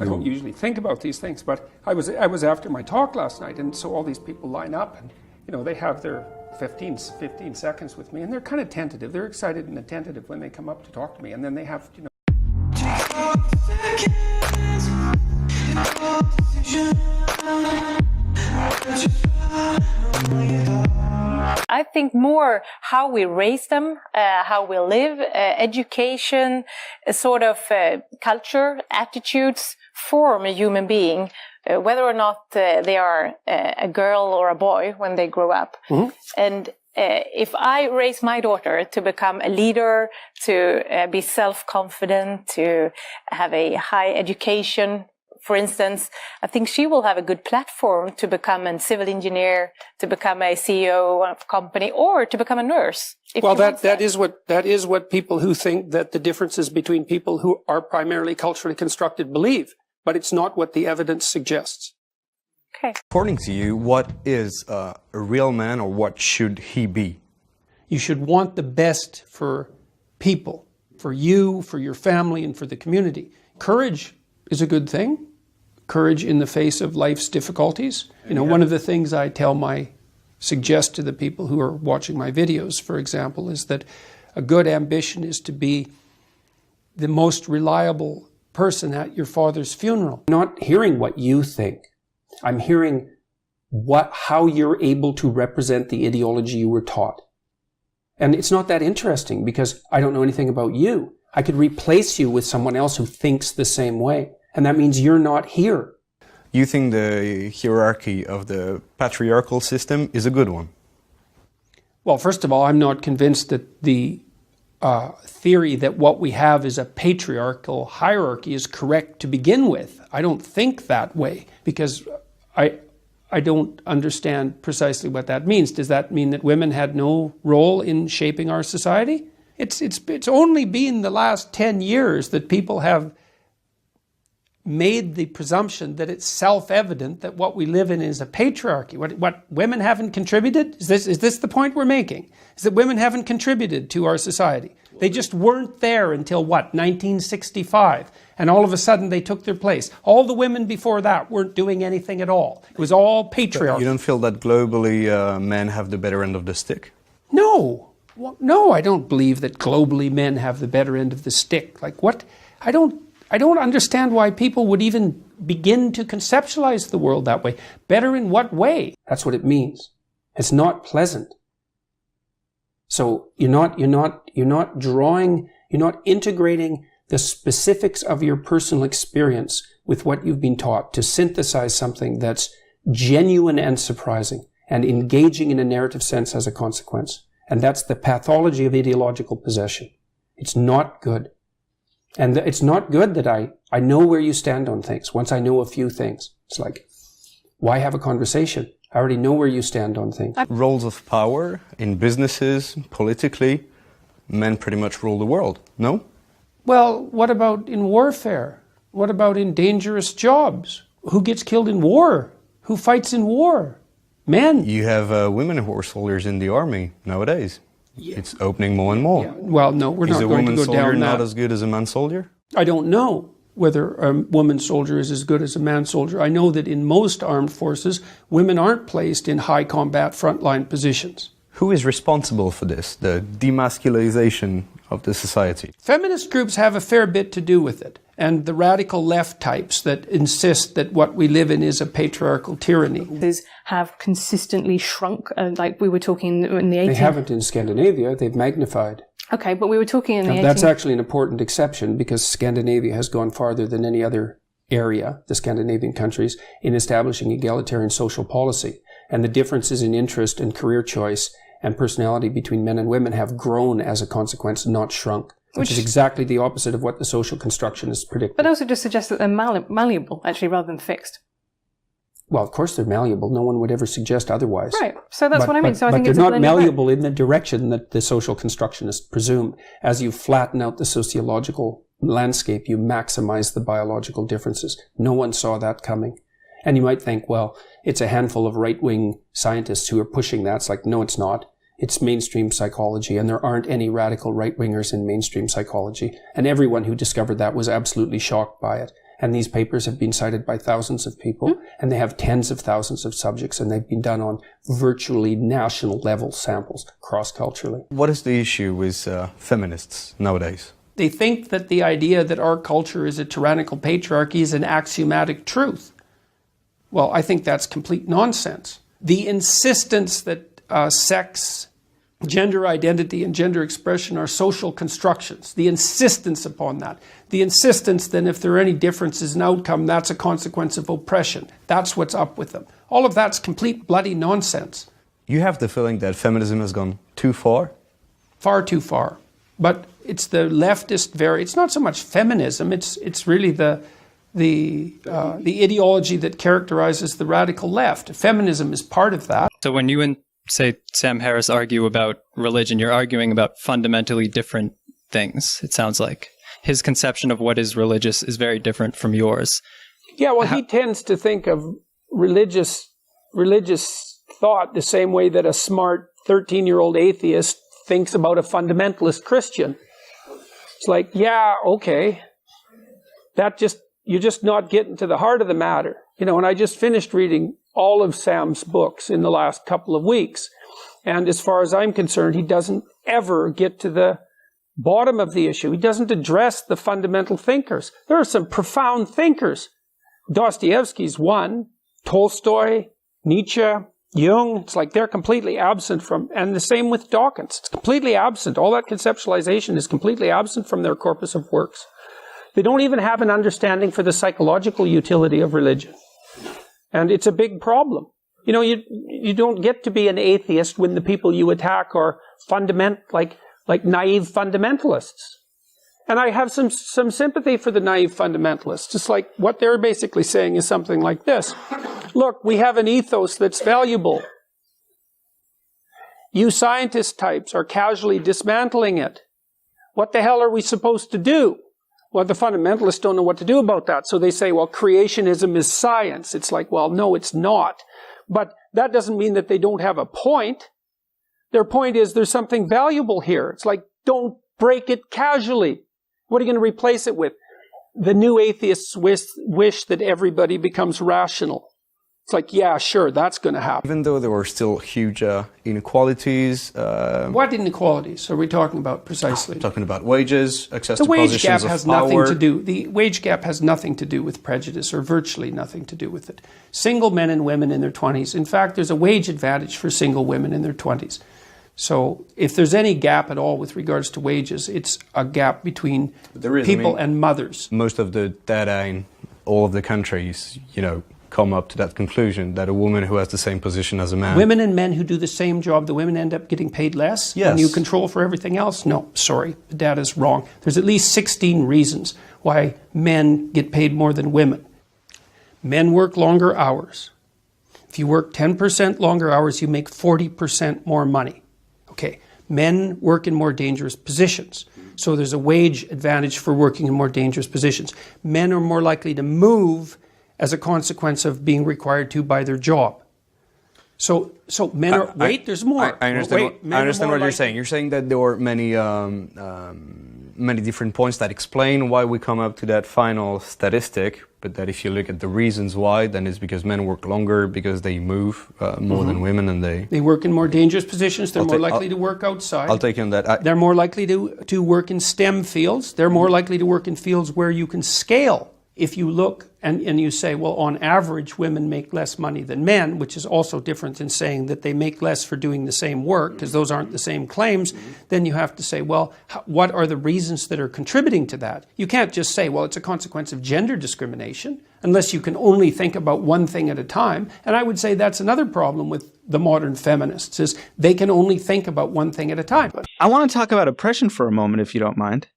I don't usually think about these things, but I was after my talk last night, and so all these people line up, and they have their 15 seconds with me, and they're kind of tentative. They're excited and attentive when they come up to talk to me, and then they have I think more how we raise them, how we live, education, sort of culture, attitudes form a human being, whether or not they are a girl or a boy when they grow up. Mm-hmm. And if I raise my daughter to become a leader, to be self-confident, to have a high education, for instance, I think she will have a good platform to become a civil engineer, to become a CEO of a company, or to become a nurse. Well, that is what people who think that the differences between people who are primarily culturally constructed believe, but it's not what the evidence suggests. Okay. According to you, what is a real man, or what should he be? You should want the best for people, for you, for your family, and for the community. Courage is a good thing. Courage in the face of life's difficulties. One of the things I suggest to the people who are watching my videos, for example, is that a good ambition is to be the most reliable person at your father's funeral. I'm not hearing what you think. I'm hearing how you're able to represent the ideology you were taught. And it's not that interesting because I don't know anything about you. I could replace you with someone else who thinks the same way. And that means you're not here. You think the hierarchy of the patriarchal system is a good one? Well, first of all, I'm not convinced that the theory that what we have is a patriarchal hierarchy is correct to begin with. I don't think that way because I don't understand precisely what that means. Does that mean that women had no role in shaping our society? It's only been the last 10 years that people have made the presumption that it's self-evident that what we live in is a patriarchy. What women haven't contributed? Is this the point we're making? Is that women haven't contributed to our society? They just weren't there until 1965. And all of a sudden they took their place. All the women before that weren't doing anything at all. It was all patriarchy. You don't feel that globally men have the better end of the stick? No. Well, no, I don't believe that globally men have the better end of the stick. Like what? I don't understand why people would even begin to conceptualize the world that way. Better in what way? That's what it means. It's not pleasant. So you're not integrating the specifics of your personal experience with what you've been taught to synthesize something that's genuine and surprising and engaging in a narrative sense as a consequence. And that's the pathology of ideological possession. It's not good. And it's not good that I know where you stand on things. Once I know a few things, it's like, why have a conversation? I already know where you stand on things. Roles of power in businesses, politically, men pretty much rule the world, no? Well, what about in warfare? What about in dangerous jobs? Who gets killed in war? Who fights in war? Men. You have women who are soldiers in the army nowadays. Yeah. It's opening more and more. Yeah. Well, no, we're not going to go down that. Is a woman soldier not as good as a man soldier? I don't know whether a woman soldier is as good as a man soldier. I know that in most armed forces, women aren't placed in high combat frontline positions. Who is responsible for this, the demasculization of the society? Feminist groups have a fair bit to do with it, and the radical left types that insist that what we live in is a patriarchal tyranny. These have consistently shrunk, like we were talking in the 18th. They haven't in Scandinavia, they've magnified. Okay, but we were talking in the 18th. That's actually an important exception because Scandinavia has gone farther than any other area, the Scandinavian countries, in establishing egalitarian social policy. And the differences in interest and career choice and personality between men and women have grown as a consequence, not shrunk. Which is exactly the opposite of what the social constructionists predict. But also just suggests that they're malleable, actually, rather than fixed. Well, of course they're malleable. No one would ever suggest otherwise. Right. So that's what I mean. So I think they're not malleable in the direction that the social constructionists presume. As you flatten out the sociological landscape, you maximize the biological differences. No one saw that coming. And you might think, well, it's a handful of right-wing scientists who are pushing that. It's like, no, it's not. It's mainstream psychology, and there aren't any radical right-wingers in mainstream psychology. And everyone who discovered that was absolutely shocked by it. And these papers have been cited by thousands of people, and they have tens of thousands of subjects, and they've been done on virtually national level samples, cross-culturally. What is the issue with feminists nowadays? They think that the idea that our culture is a tyrannical patriarchy is an axiomatic truth. Well, I think that's complete nonsense. The insistence that sex, gender identity, and gender expression are social constructions, the insistence upon that, the insistence that if there are any differences in outcome, that's a consequence of oppression. That's what's up with them. All of that's complete bloody nonsense. You have the feeling that feminism has gone too far? Far too far. But it's the leftist it's not so much feminism, it's really the ideology that characterizes the radical left. Feminism is part of that. So when you and, say, Sam Harris argue about religion, you're arguing about fundamentally different things, it sounds like. His conception of what is religious is very different from yours. Yeah, well, he tends to think of religious thought the same way that a smart 13-year-old atheist thinks about a fundamentalist Christian. It's like, yeah, okay. You're just not getting to the heart of the matter. You know, and I just finished reading all of Sam's books in the last couple of weeks. And as far as I'm concerned, he doesn't ever get to the bottom of the issue. He doesn't address the fundamental thinkers. There are some profound thinkers. Dostoevsky's one, Tolstoy, Nietzsche, Jung. It's like they're completely absent from, and the same with Dawkins. It's completely absent. All that conceptualization is completely absent from their corpus of works. They don't even have an understanding for the psychological utility of religion. And it's a big problem. You know, you don't get to be an atheist when the people you attack are like naive fundamentalists. And I have some sympathy for the naive fundamentalists. It's like what they're basically saying is something like this. Look, we have an ethos that's valuable. You scientist types are casually dismantling it. What the hell are we supposed to do? Well, the fundamentalists don't know what to do about that. So they say, well, creationism is science. It's like, well, no, it's not. But that doesn't mean that they don't have a point. Their point is there's something valuable here. It's like, don't break it casually. What are you going to replace it with? The new atheists wish that everybody becomes rational. It's like, yeah, sure, that's going to happen. Even though there were still huge inequalities. What inequalities are we talking about precisely? Talking about wages, access to positions of power. The wage gap has nothing to do. The wage gap has nothing to do with prejudice, or virtually nothing to do with it. Single men and women in their 20s. In fact, there's a wage advantage for single women in their 20s. So if there's any gap at all with regards to wages, it's a gap between people and mothers. Most of the data in all of the countries, come up to that conclusion that a woman who has the same position as a man. Women and men who do the same job, the women end up getting paid less? Yes. And you control for everything else? No, sorry, the data's wrong. There's at least 16 reasons why men get paid more than women. Men work longer hours. If you work 10% longer hours, you make 40% more money. Okay, men work in more dangerous positions. So there's a wage advantage for working in more dangerous positions. Men are more likely to move as a consequence of being required to by their job. So men are... there's more. I understand what you're saying. You're saying that there were many different points that explain why we come up to that final statistic, but that if you look at the reasons why, then it's because men work longer, because they move more than women, and they work in more dangerous positions. They're more likely to work outside. I'll take you on that. They're more likely to work in STEM fields. They're more likely to work in fields where you can scale. If you look and you say, well, on average, women make less money than men, which is also different than saying that they make less for doing the same work, because those aren't the same claims, then you have to say, well, what are the reasons that are contributing to that? You can't just say, well, it's a consequence of gender discrimination, unless you can only think about one thing at a time. And I would say that's another problem with the modern feminists, is they can only think about one thing at a time. I want to talk about oppression for a moment, if you don't mind.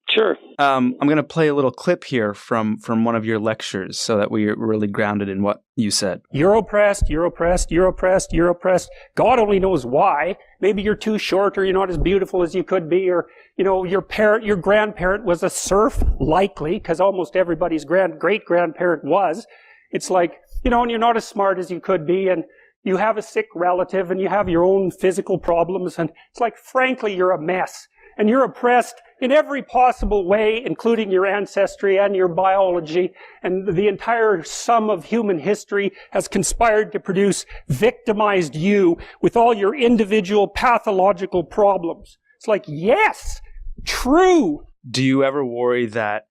Sure. I'm going to play a little clip here from one of your lectures so that we're really grounded in what you said. You're oppressed, you're oppressed, you're oppressed, you're oppressed. God only knows why. Maybe you're too short, or you're not as beautiful as you could be, or, your grandparent was a serf, likely, because almost everybody's great-grandparent was. It's like, and you're not as smart as you could be, and you have a sick relative, and you have your own physical problems, and it's like, frankly, you're a mess. and you're oppressed in every possible way, including your ancestry and your biology, and the entire sum of human history has conspired to produce victimized you with all your individual pathological problems. It's like, yes, true. Do you ever worry that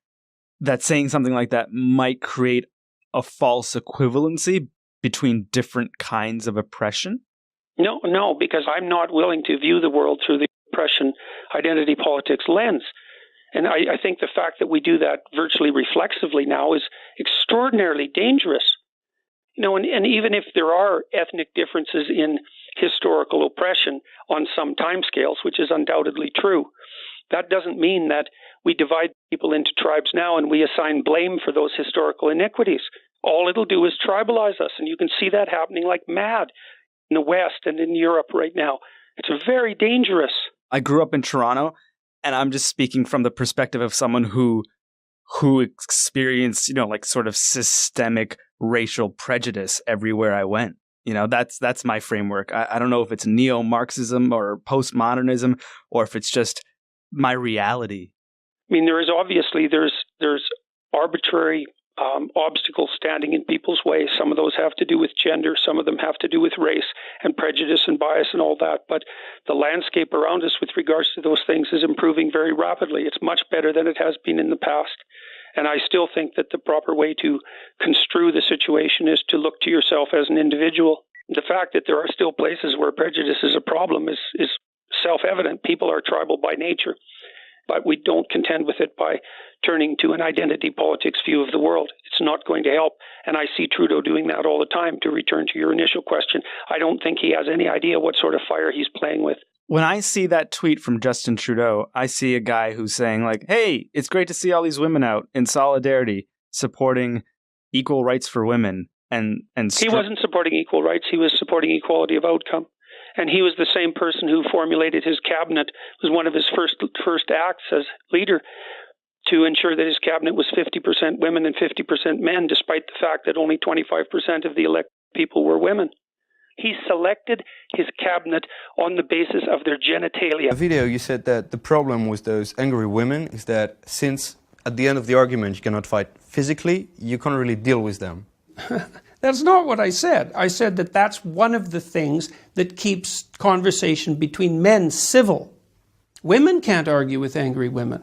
saying something like that might create a false equivalency between different kinds of oppression? No, because I'm not willing to view the world through the oppression identity politics lens. And I think the fact that we do that virtually reflexively now is extraordinarily dangerous. And even if there are ethnic differences in historical oppression on some timescales, which is undoubtedly true, that doesn't mean that we divide people into tribes now and we assign blame for those historical iniquities. All it'll do is tribalize us, and you can see that happening like mad in the West and in Europe right now. It's very dangerous. I grew up in Toronto, and I'm just speaking from the perspective of someone who experienced, like sort of systemic racial prejudice everywhere I went. That's my framework. I don't know if it's neo-Marxism or postmodernism, or if it's just my reality. I mean, there's arbitrary obstacles standing in people's way. Some of those have to do with gender, some of them have to do with race and prejudice and bias and all that. But the landscape around us with regards to those things is improving very rapidly. It's much better than it has been in the past. And I still think that the proper way to construe the situation is to look to yourself as an individual. The fact that there are still places where prejudice is a problem is self-evident. People are tribal by nature. But we don't contend with it by turning to an identity politics view of the world. It's not going to help. And I see Trudeau doing that all the time. To return to your initial question, I don't think he has any idea what sort of fire he's playing with. When I see that tweet from Justin Trudeau, I see a guy who's saying like, hey, it's great to see all these women out in solidarity, supporting equal rights for women. He wasn't supporting equal rights. He was supporting equality of outcome. And he was the same person who formulated his cabinet. It was one of his first acts as leader to ensure that his cabinet was 50% women and 50% men, despite the fact that only 25% of the elected people were women. He selected his cabinet on the basis of their genitalia. In the video, you said that the problem with those angry women is that since at the end of the argument you cannot fight physically, you can't really deal with them. That's not what I said. I said that that's one of the things that keeps conversation between men civil. Women can't argue with angry women.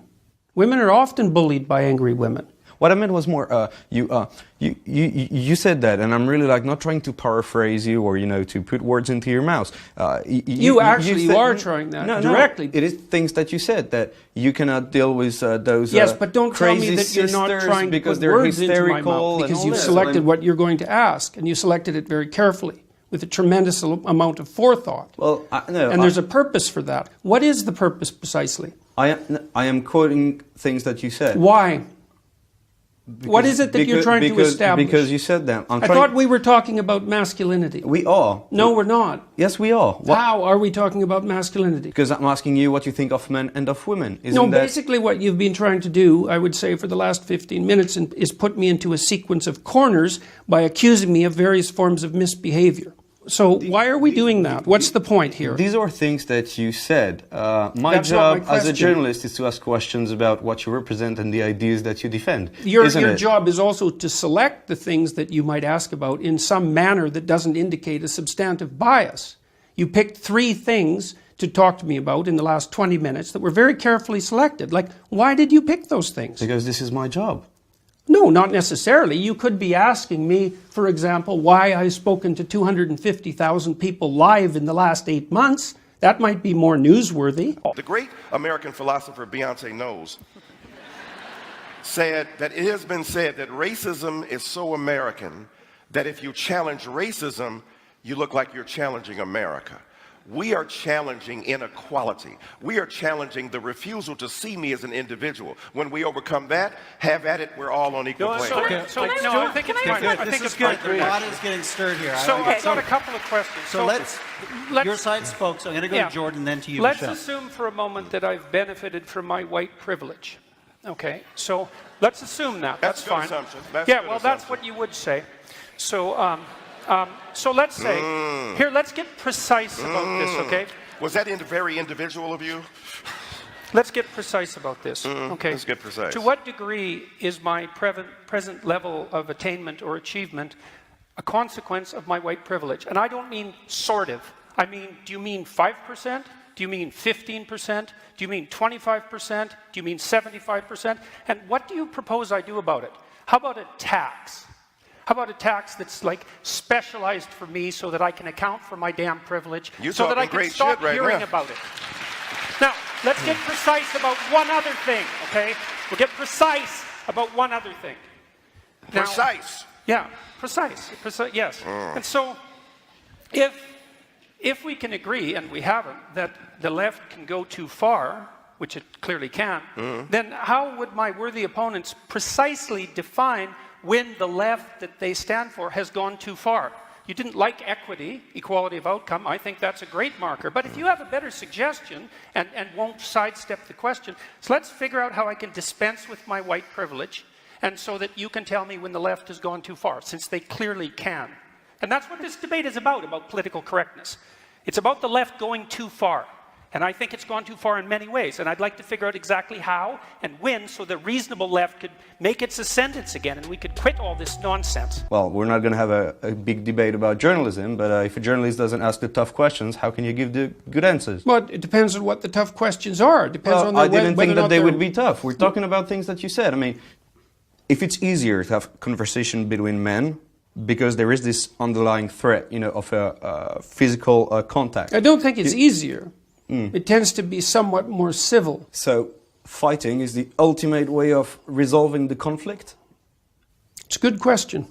Women are often bullied by angry women. What I meant was more, you said that, and I'm really not trying to paraphrase you or, to put words into your mouth. You are trying that directly. No, it is things that you said, that you cannot deal with those yes, but don't tell me that you're not trying to put words into my mouth, because you've selected what you're going to ask, and you selected it very carefully, with a tremendous amount of forethought. Well, there's a purpose for that. What is the purpose precisely? I am quoting things that you said. Why? What is it that you're trying to establish? Because you said that. I thought we were talking about masculinity. We are. No, we're not. Yes, we are. How are we talking about masculinity? Because I'm asking you what you think of men and of women. Basically what you've been trying to do, I would say, for the last 15 minutes is put me into a sequence of corners by accusing me of various forms of misbehavior. So why are we doing that? What's the point here? These are things that you said. My job as a journalist is to ask questions about what you represent and the ideas that you defend. Your job is also to select the things that you might ask about in some manner that doesn't indicate a substantive bias. You picked 3 things to talk to me about in the last 20 minutes that were very carefully selected. Why did you pick those things? Because this is my job. No, not necessarily. You could be asking me, for example, why I've spoken to 250,000 people live in the last 8 months. That might be more newsworthy. The great American philosopher Beyonce Knowles said that it has been said that racism is so American that if you challenge racism, you look like you're challenging America. We are challenging inequality. We are challenging the refusal to see me as an individual. When we overcome that, have at it, we're all on equal plane. I think it's good. This is good. The pot is getting stirred here. I've got a couple of questions. So let's your side spoke, so I'm going to go to Jordan, then to you, Let's Michelle. assume for a moment that I've benefited from my white privilege. Okay, so let's assume that. That's fine. Assumption. That's what you would say. So let's say, here, let's get precise about this, okay? Was that very individual of you? Let's get precise about this. Okay. Let's get precise. To what degree is my present level of attainment or achievement a consequence of my white privilege? And I don't mean sort of. I mean, do you mean 5%? Do you mean 15%? Do you mean 25%? Do you mean 75%? And what do you propose I do about it? How about a tax? How about a tax that's like specialized for me so that I can account for my damn privilege, so that I can stop hearing about it? Now, let's get precise about one other thing, okay? We'll get precise about one other thing. Now, Precise? Yeah, precise, yes. And so, if we can agree, and we haven't, that the left can go too far, which it clearly can, then how would my worthy opponents precisely define when the left that they stand for has gone too far? You didn't like equity, equality of outcome. I think that's a great marker. But if you have a better suggestion and won't sidestep the question, so let's figure out how I can dispense with my white privilege, and so that you can tell me when the left has gone too far, since they clearly can. And that's what this debate is about political correctness. It's about the left going too far. And I think it's gone too far in many ways. And I'd like to figure out exactly how and when, so the reasonable left could make its ascendance again and we could quit all this nonsense. Well, we're not going to have a big debate about journalism, but if a journalist doesn't ask the tough questions, how can you give the good answers? Well, it depends on what the tough questions are. It depends on I didn't think that they would be tough. We're talking about things that you said. I mean, if it's easier to have conversation between men, because there is this underlying threat, of a physical contact. I don't think it's easier. It tends to be somewhat more civil. So fighting is the ultimate way of resolving the conflict? It's a good question.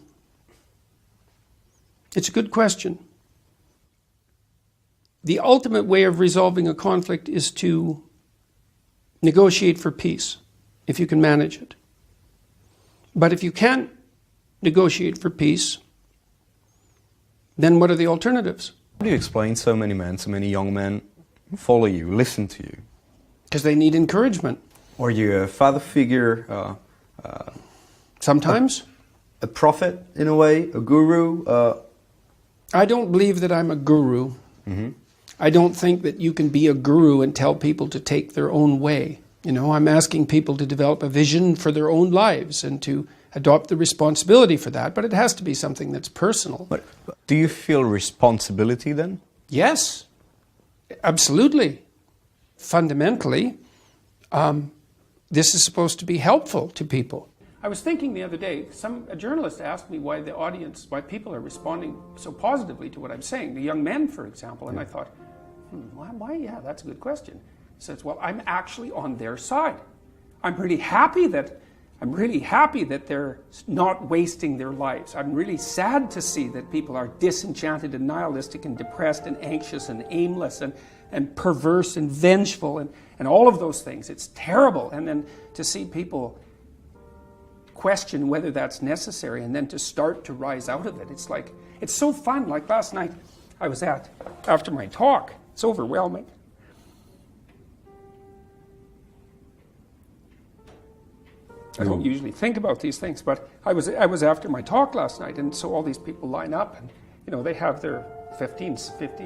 It's a good question. The ultimate way of resolving a conflict is to negotiate for peace, if you can manage it. But if you can't negotiate for peace, then what are the alternatives? How do you explain so many men, so many young men follow you, listen to you? Because they need encouragement. Or you a father figure? Sometimes. A prophet, in a way, a guru? I don't believe that I'm a guru. I don't think that you can be a guru and tell people to take their own way. I'm asking people to develop a vision for their own lives and to adopt the responsibility for that, but it has to be something that's personal. But do you feel responsibility then? Yes, absolutely. Fundamentally, this is supposed to be helpful to people. I was thinking the other day, a journalist asked me why why people are responding so positively to what I'm saying, the young men, for example, and I thought, why? Yeah, that's a good question. He says, well, I'm actually on their side. I'm really happy that they're not wasting their lives. I'm really sad to see that people are disenchanted and nihilistic and depressed and anxious and aimless and perverse and vengeful and all of those things. It's terrible. And then to see people question whether that's necessary and then to start to rise out of it. It's so fun. Like last night I was after my talk, it's overwhelming. I don't usually think about these things, but I was after my talk last night, and so all these people line up, and they have their 15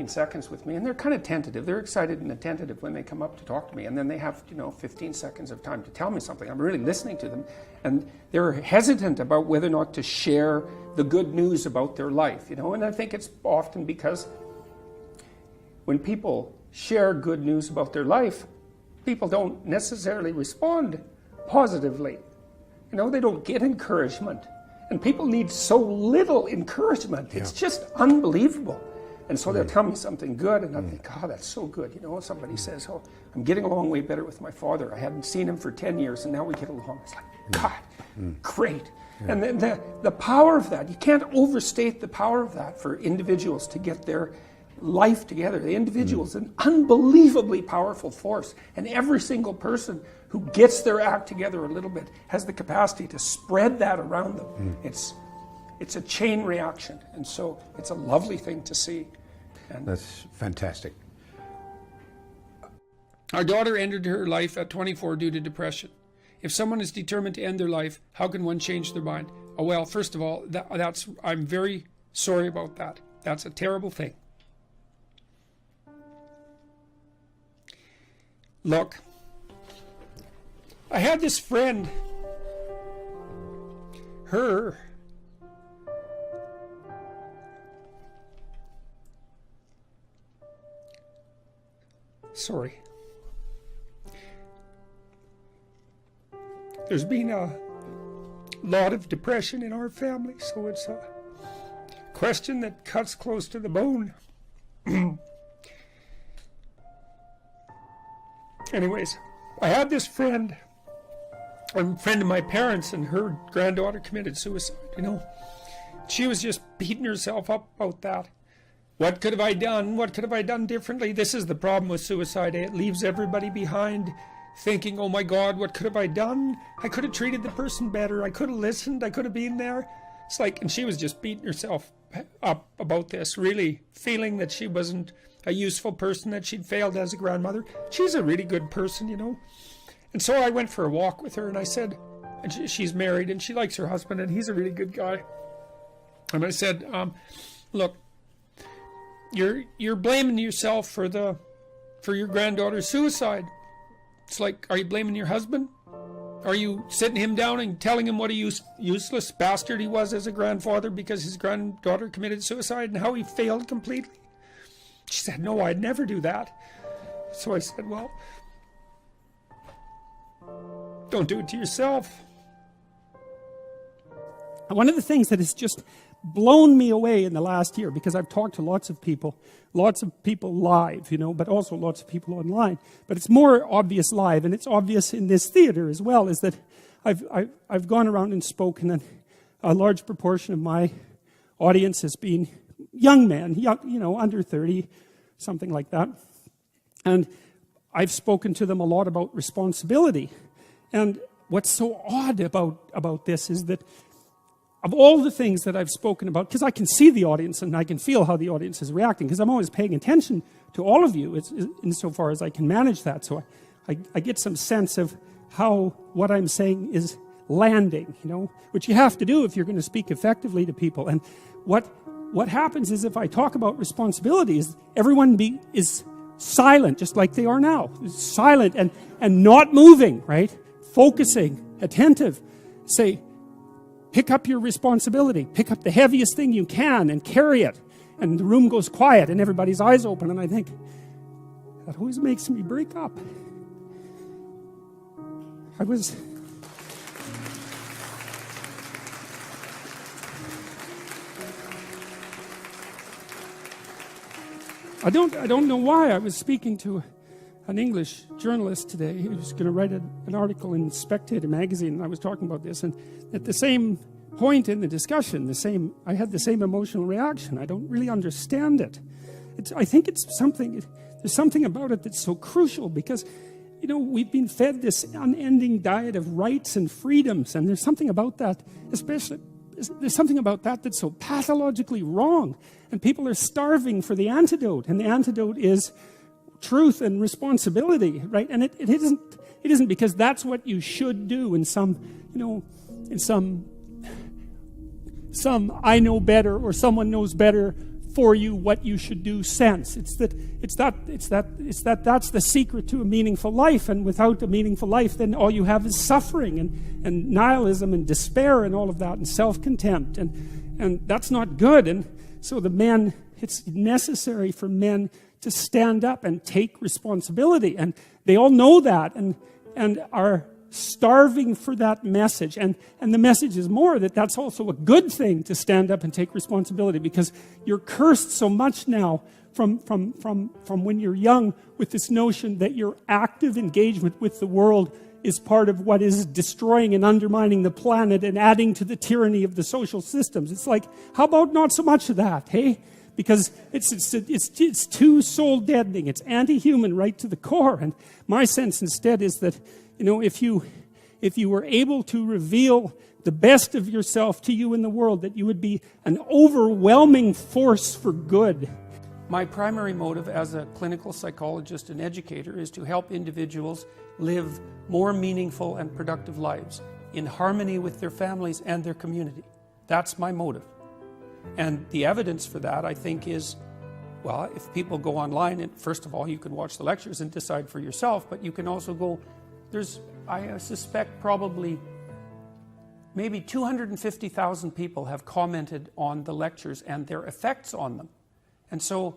seconds with me, and they're kind of tentative. They're excited and attentive when they come up to talk to me, and then they have 15 seconds of time to tell me something. I'm really listening to them, and they're hesitant about whether or not to share the good news about their life, and I think it's often because when people share good news about their life, people don't necessarily respond positively. They don't get encouragement. And people need so little encouragement. It's just unbelievable. And so they'll tell me something good, and I think, that's so good. Somebody says, I'm getting along way better with my father. I hadn't seen him for 10 years, and now we get along. It's like, God, great. Yeah. And then the power of that, you can't overstate the power of that for individuals to get their life together. The individual is an unbelievably powerful force, and every single person who gets their act together a little bit has the capacity to spread that around them. It's a chain reaction, and so it's a lovely thing to see. And that's fantastic. Our daughter ended her life at 24 due to depression. If someone is determined to end their life, how can one change their mind? Oh, well, first of all, I'm very sorry about that. That's a terrible thing. Look, I had this friend, sorry. There's been a lot of depression in our family, so it's a question that cuts close to the bone. Anyways, I had this friend, a friend of my parents, and her granddaughter committed suicide, you know. She was just beating herself up about that. What could have I done? What could have I done differently? This is the problem with suicide. It leaves everybody behind thinking, oh my God, what could have I done? I could have treated the person better. I could have listened. I could have been there. It's like, and she was just beating herself up about this, really feeling that she wasn't a useful person, that she'd failed as a grandmother. She's a really good person, you know. And so I went for a walk with her, and I said, and she's married, and she likes her husband, and he's a really good guy. And I said, look, you're blaming yourself for your granddaughter's suicide. It's like, are you blaming your husband? Are you sitting him down and telling him what a useless bastard he was as a grandfather because his granddaughter committed suicide and how he failed completely? She said, no, I'd never do that. So I said, well, don't do it to yourself. One of the things that has just blown me away in the last year, because I've talked to lots of people live, you know, but also lots of people online. But it's more obvious live, and it's obvious in this theater as well, is that I've gone around and spoken, and a large proportion of my audience has been young men, you know, under 30, something like that. And I've spoken to them a lot about responsibility. And what's so odd about this is that of all the things that I've spoken about, because I can see the audience and I can feel how the audience is reacting, because I'm always paying attention to all of you insofar as I can manage that. So I get some sense of how what I'm saying is landing, you know, which you have to do if you're going to speak effectively to people. And what happens is if I talk about responsibilities, everyone is silent, just like they are now. Silent and not moving, right? Focusing, attentive. Say, pick up your responsibility. Pick up the heaviest thing you can and carry it. And the room goes quiet and everybody's eyes open. And I think, that always makes me break up. I don't know why. I was speaking to an English journalist today. He was going to write an article in Spectator magazine, and I was talking about this. And at the same point in the discussion, I had the same emotional reaction. I don't really understand it. I think it's something. There's something about it that's so crucial because, you know, we've been fed this unending diet of rights and freedoms, and there's something about that, there's something about that that's so pathologically wrong. And people are starving for the antidote, and the antidote is truth and responsibility, right? And it isn't because that's what you should do in some I know better or someone knows better for you what you should do sense. It's that's the secret to a meaningful life, and without a meaningful life, then all you have is suffering and nihilism and despair and all of that and self-contempt, and that's not good. And so it's necessary for men to stand up and take responsibility, and they all know that and are starving for that message. And the message is more that that's also a good thing to stand up and take responsibility, because you're cursed so much now from when you're young with this notion that your active engagement with the world is part of what is destroying and undermining the planet and adding to the tyranny of the social systems. It's like, how about not so much of that, hey? Because it's too soul deadening. It's anti-human right to the core. And my sense instead is that, you know, if you were able to reveal the best of yourself to you in the world, that you would be an overwhelming force for good. My primary motive as a clinical psychologist and educator is to help individuals live more meaningful and productive lives in harmony with their families and their community. That's my motive. And the evidence for that, I think, is, well, if people go online, and first of all, you can watch the lectures and decide for yourself, but you can also go, there's I suspect probably maybe 250,000 people have commented on the lectures and their effects on them. And so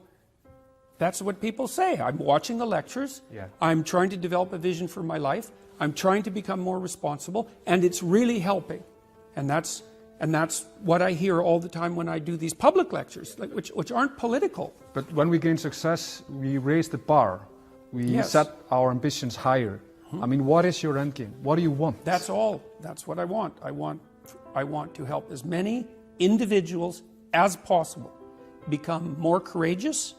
that's what people say. I'm watching the lectures. Yeah. I'm trying to develop a vision for my life. I'm trying to become more responsible, and it's really helping. And that's what I hear all the time when I do these public lectures, which aren't political. But when we gain success, we raise the bar. We set our ambitions higher. I mean, what is your end game? What do you want? That's all. That's what I want. I want to help as many individuals as possible become more courageous,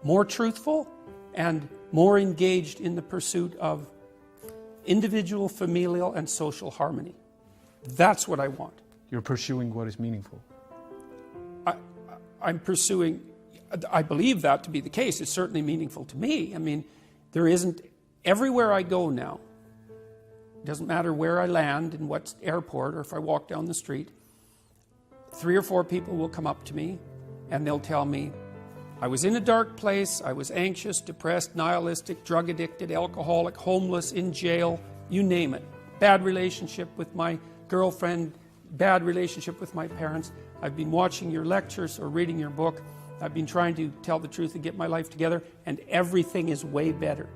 more truthful, and more engaged in the pursuit of individual, familial, and social harmony. That's what I want. You're pursuing what is meaningful. I'm pursuing, I believe that to be the case. It's certainly meaningful to me. I mean, there isn't, everywhere I go now, it doesn't matter where I land, in what airport, or if I walk down the street, 3 or 4 people will come up to me and they'll tell me, I was in a dark place, I was anxious, depressed, nihilistic, drug addicted, alcoholic, homeless, in jail, you name it. Bad relationship with my girlfriend, bad relationship with my parents. I've been watching your lectures or reading your book. I've been trying to tell the truth and get my life together, and everything is way better.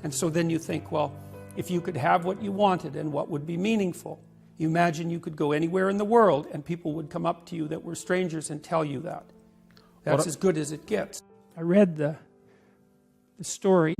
And so then you think, well, if you could have what you wanted and what would be meaningful, you imagine you could go anywhere in the world and people would come up to you that were strangers and tell you that. That's as good as it gets. I read the story.